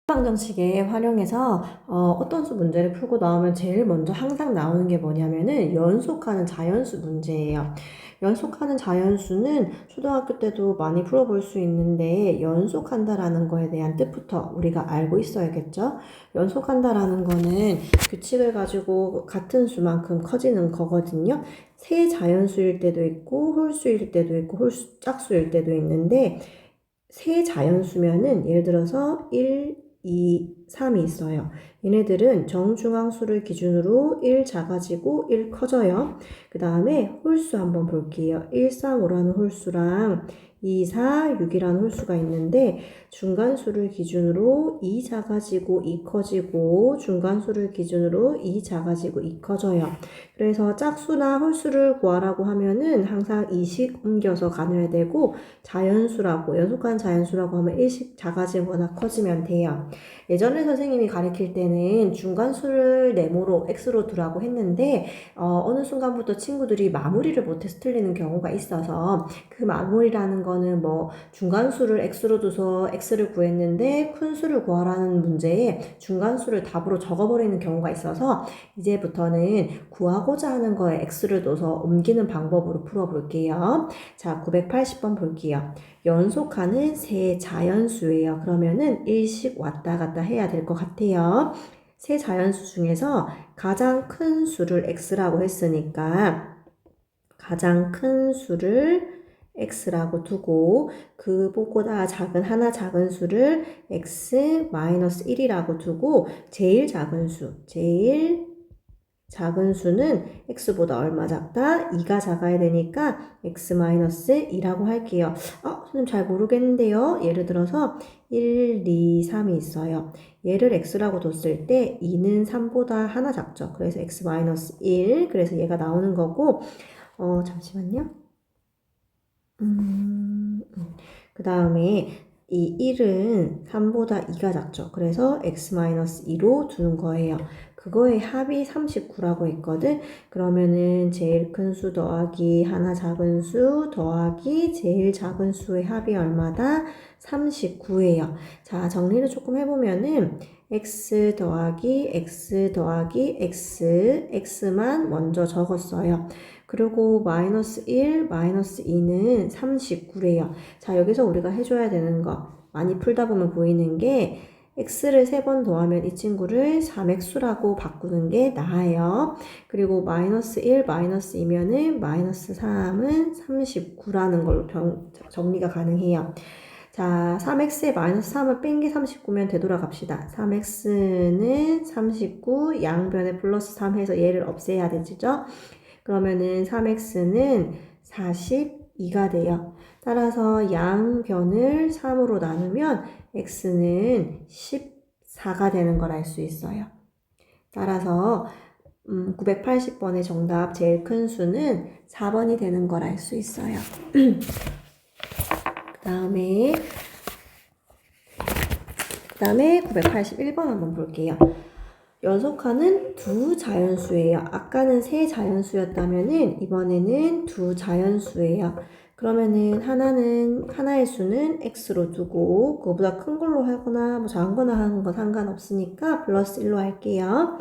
방정식에 활용해서 어떤 수 문제를 풀고 나오면 제일 먼저 항상 나오는 게 뭐냐면은 연속하는 자연수 문제예요. 연속하는 자연수는 초등학교 때도 많이 풀어볼 수 있는데 연속한다라는 거에 대한 뜻부터 우리가 알고 있어야겠죠? 연속한다라는 거는 규칙을 가지고 같은 수만큼 커지는 거거든요. 세 자연수일 때도 있고 홀수일 때도 있고 홀수 짝수일 때도 있는데 세 자연수면은 예를 들어서 1, 2, 3이 있어요. 얘네들은 정중앙수를 기준으로 1 작아지고 1 커져요. 그 다음에 홀수 한번 볼게요. 1, 3, 5라는 홀수랑 2, 4, 6이라는 홀수가 있는데 중간수를 기준으로 2 작아지고 2 커지고 중간수를 기준으로 2 작아지고 2 커져요. 그래서 짝수나 홀수를 구하라고 하면은 항상 2씩 옮겨서 가눠야 되고 자연수라고 연속한 자연수라고 하면 1씩 작아지거나 커지면 돼요. 예전에 선생님이 가르칠 때는 중간수를 네모로 x로 두라고 했는데 어느 순간부터 친구들이 마무리를 못해서 틀리는 경우가 있어서 그 마무리라는 거는 뭐 중간수를 x로 둬서 x를 구했는데 큰 수를 구하라는 문제에 중간수를 답으로 적어버리는 경우가 있어서 이제부터는 구하고자 하는 거에 x를 둬서 옮기는 방법으로 풀어볼게요. 자, 980번 볼게요. 연속하는 세 자연수예요. 그러면은 일씩 왔다 갔다 해야 될 것 같아요. 세 자연수 중에서 가장 큰 수를 x라고 했으니까 가장 큰 수를 x라고 두고 그보다 작은 하나 작은 수를 x-1이라고 두고 제일 작은 수는 x보다 얼마 작다? 2가 작아야 되니까 x-2라고 할게요. 선생님 잘 모르겠는데요. 예를 들어서 1, 2, 3이 있어요. 얘를 x라고 뒀을 때 2는 3보다 하나 작죠. 그래서 x-1 그래서 얘가 나오는 거고 잠시만요. 그 다음에 이 1은 3보다 2가 작죠. 그래서 x-2로 두는 거예요. 그거의 합이 39라고 했거든. 그러면은 제일 큰 수 더하기 하나 작은 수 더하기 제일 작은 수의 합이 얼마다? 39예요. 자, 정리를 조금 해보면은 x 더하기 x 더하기 x, x만 먼저 적었어요. 그리고 마이너스 1, 마이너스 2는 39래요. 자, 여기서 우리가 해줘야 되는 거 많이 풀다 보면 보이는 게 x를 3번 더하면 이 친구를 3x라고 바꾸는 게 나아요. 그리고 마이너스 1, 마이너스 2면은 마이너스 3은 39라는 걸로 정리가 가능해요. 자, 3x에 마이너스 3을 뺀 게 39면 되돌아갑시다. 3x는 39, 양변에 플러스 3 해서 얘를 없애야 되죠? 그러면은 3x는 42가 돼요. 따라서 양변을 3으로 나누면 x는 14가 되는 걸 알 수 있어요. 따라서 980번의 정답 제일 큰 수는 4번이 되는 걸 알 수 있어요. 그 다음에 981번 한번 볼게요. 연속하는 두 자연수예요. 아까는 세 자연수였다면은 이번에는 두 자연수예요. 그러면은 하나의 수는 x로 두고 그거보다 큰 걸로 하거나 뭐 작은 거나 하는 거 상관없으니까 플러스 1로 할게요.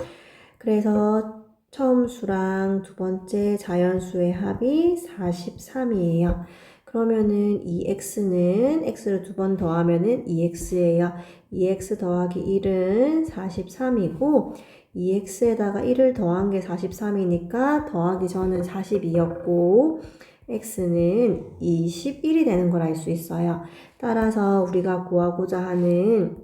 그래서 처음 수랑 두 번째 자연수의 합이 43이에요. 그러면은 이 x는 x를 두 번 더하면은 2x예요. 2x 더하기 1은 43이고 2x에다가 1을 더한 게 43이니까 더하기 전은 42였고 x는 21이 되는 걸 알 수 있어요. 따라서 우리가 구하고자 하는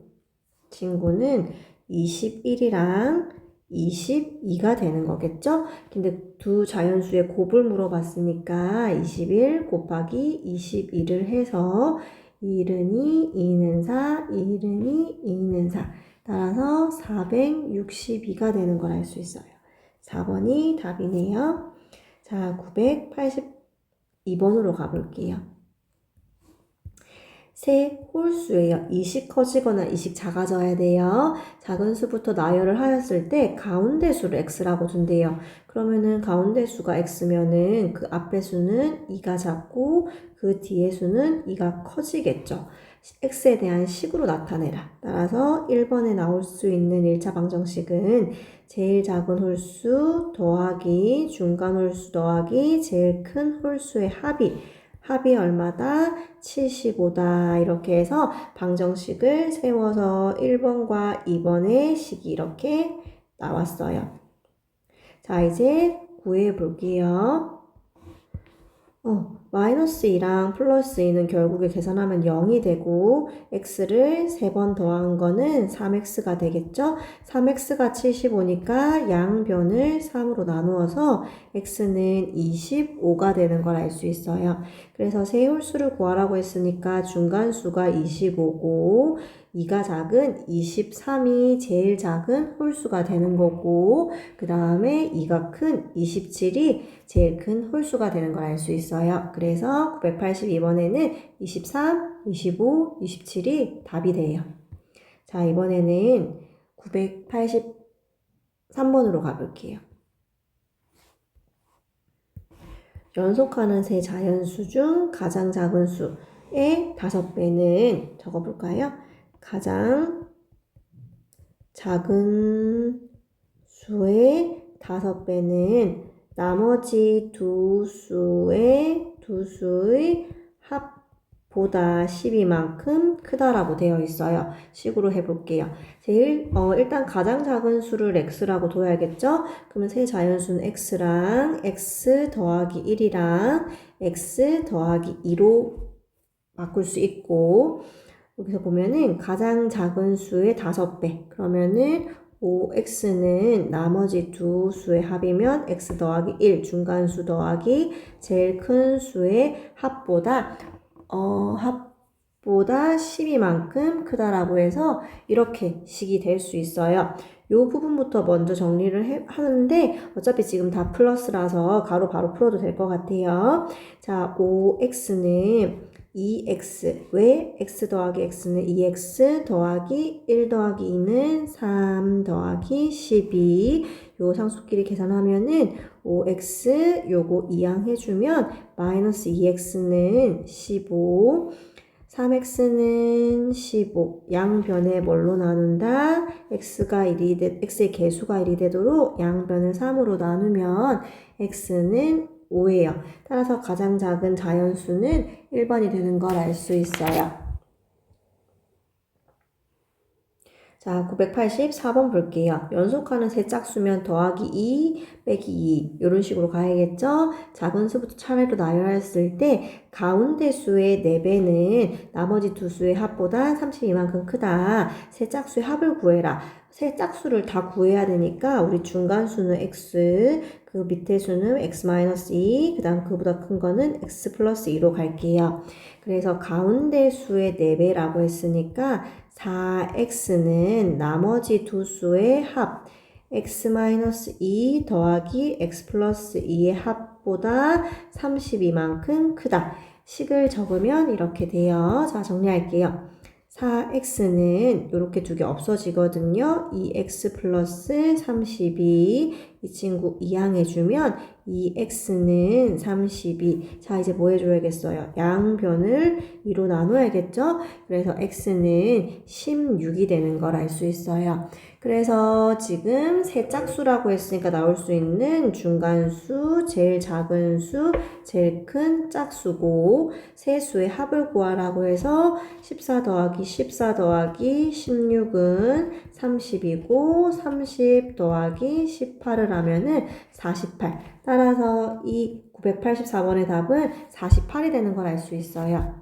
친구는 21이랑 22가 되는 거겠죠? 근데 두 자연수의 곱을 물어봤으니까 21 곱하기 21을 해서 1은 2, 2는 4, 1은 2, 2는 4. 따라서 462가 되는 걸 알 수 있어요. 4번이 답이네요. 자, 982번으로 가볼게요. 세 홀수예요. 2씩 커지거나 2씩 작아져야 돼요. 작은 수부터 나열을 하였을 때 가운데 수를 x라고 둔대요. 그러면은 가운데 수가 x면은 그 앞에 수는 2가 작고 그 뒤에 수는 2가 커지겠죠. x에 대한 식으로 나타내라. 따라서 1번에 나올 수 있는 1차 방정식은 제일 작은 홀수 더하기 중간 홀수 더하기 제일 큰 홀수의 합이 얼마다? 75다. 이렇게 해서 방정식을 세워서 1번과 2번의 식이 이렇게 나왔어요. 자, 이제 구해 볼게요. 마이너스 2랑 플러스 2는 결국에 계산하면 0이 되고 x를 3번 더한 거는 3x가 되겠죠? 3x가 75니까 양변을 3으로 나누어서 x는 25가 되는 걸 알 수 있어요. 그래서 세 홀수를 구하라고 했으니까 중간수가 25고 2가 작은 23이 제일 작은 홀수가 되는 거고 그 다음에 2가 큰 27이 제일 큰 홀수가 되는 걸 알 수 있어요. 그래서 982번에는 23, 25, 27이 답이 돼요. 자, 이번에는 983번으로 가볼게요. 연속하는 세 자연수 중 가장 작은 수의 5배는 적어볼까요? 가장 작은 수의 5배는 나머지 두 수의 합보다 12만큼 크다라고 되어 있어요. 식으로 해볼게요. 일단 가장 작은 수를 x라고 둬야겠죠? 그러면 세 자연수는 x랑 x 더하기 1이랑 x 더하기 2로 바꿀 수 있고 여기서 보면은 가장 작은 수의 5배 그러면은 5x는 나머지 두 수의 합이면 x 더하기 1 중간수 더하기 제일 큰 수의 합보다 12만큼 크다라고 해서 이렇게 식이 될 수 있어요. 이 부분부터 먼저 정리를 하는데 어차피 지금 다 플러스라서 가로 바로 풀어도 될 것 같아요. 자, 5x는 2x 왜 x 더하기 x는 2x 더하기 1 더하기 2는 3 더하기 12 요 상수끼리 계산하면은 5x 요거 이항해주면 마이너스 2x는 15 3x는 15 양변에 뭘로 나눈다? x의 개수가 1이 되도록 양변을 3으로 나누면 x는 5예요. 따라서 가장 작은 자연수는 1번이 되는 걸 알 수 있어요. 자, 984번 볼게요. 연속하는 세 짝수면 더하기 2 빼기 2 이런 식으로 가야겠죠? 작은 수부터 차례로 나열했을 때 가운데 수의 4배는 나머지 두 수의 합보다 32만큼 크다. 세 짝수의 합을 구해라. 세 짝수를 다 구해야 되니까 우리 중간수는 x, 그 밑에 수는 x-2, 그 다음 그보다 큰 거는 x 플러스 2로 갈게요. 그래서 가운데 수의 4배라고 했으니까 4x는 나머지 두 수의 합 x-2 더하기 x 플러스 2의 합보다 32만큼 크다. 식을 적으면 이렇게 돼요. 자, 정리할게요. 4x는 이렇게 두 개 없어지거든요. 2x 플러스 32 이 친구 이항해주면 2x는 32 자 이제 뭐 해줘야겠어요? 양변을 2로 나눠야겠죠? 그래서 x는 16이 되는 걸 알 수 있어요. 그래서 지금 세 짝수라고 했으니까 나올 수 있는 중간수, 제일 작은 수, 제일 큰 짝수고 세 수의 합을 구하라고 해서 14 더하기 14 더하기 16은 30이고 30 더하기 18을 하면은 48. 따라서 이 984번의 답은 48이 되는 걸 알 수 있어요.